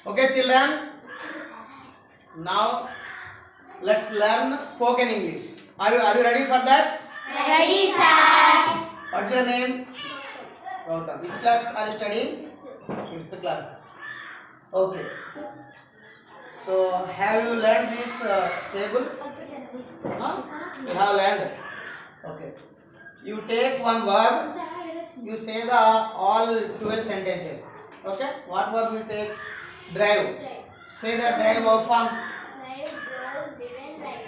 Okay, children. Now let's learn spoken English. Are you ready for that? Ready, sir. What's your name? Gautam. Which class are you studying? 5th class. Okay. So have you learned this table? Huh? You have learned. Okay. You take one verb. You say the all 12 sentences. Okay. What verb you take? Drive. Say the drive verb forms. Drive, drove, driven, drive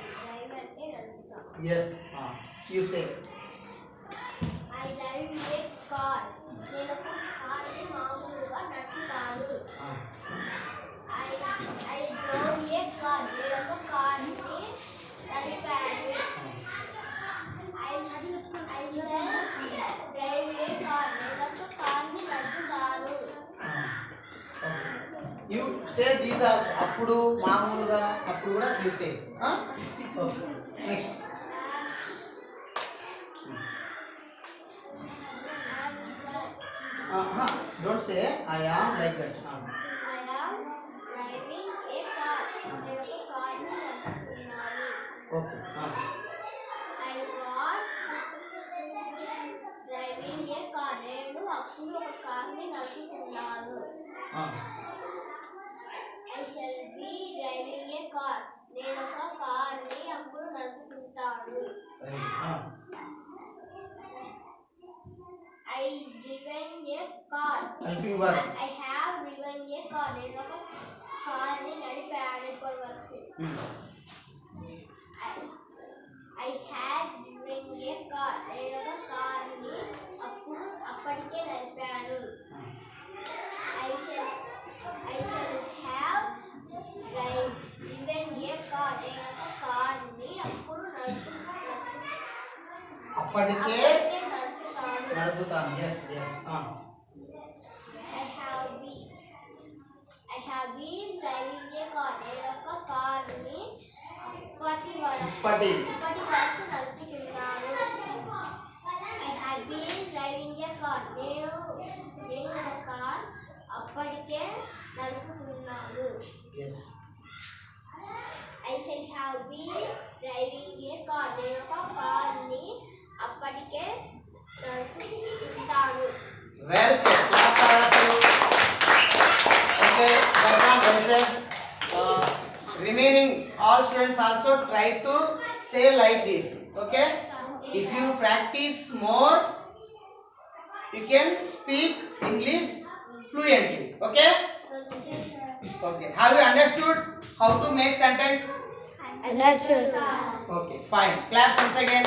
అంటే నడుపుతా. Yes. You say. I drive a car. నేను ఒక కార్ని మామూలుగా నడుపుతాను. I drove a car. నేను ఒక కార్ని నడిపాను. I drive a car. నేను ఒక కార్ని నడుపుతాను. You say these also. అప్పుడు మామూలుగా అప్పుడు కూడా you say. Okay. Next. Don't say I am like that. I am driving a car. నేను ఒక కార్ని నడుపుతున్నాను. Okay. I was driving a car. నేను అప్పుడు ఒక కార్ని నడుపుతున్నాను. I shall be driving a car. నేను ఒక కార్ని అప్పుడు నడుపుతుంటాను. I driven a car. Helping verb. I have driven a car. నేను ఒక కార్ని నడిపాను ఇప్పటి వరకు. I had driven a car. నేను ఒక కార్ని అప్పటికే నడిపాను. I shall have driven a car. నేను ఒక కార్ని అప్పుడు అప్పటికే నడుపుతాను. నడుపుతాను. Yes. I have been driving a car. నేను ఒక కార్ని ఇప్పటి వరకు నడుపుతున్నాను. I have been driving a car. నేను ఒక కార్ అప్పటికే నడుపుతున్నాను. Yes. I shall have been driving a car. నేను ఒక కార్ని అప్పటికే నడుపుతుంటాను. Well said. Clap for us. Okay. Well said. Remaining all students also try to say like this. Okay. If you practice more, you can speak English fluently. Okay. Okay. Have you understood how to make sentence? Understood. Okay. Fine. Clap once again.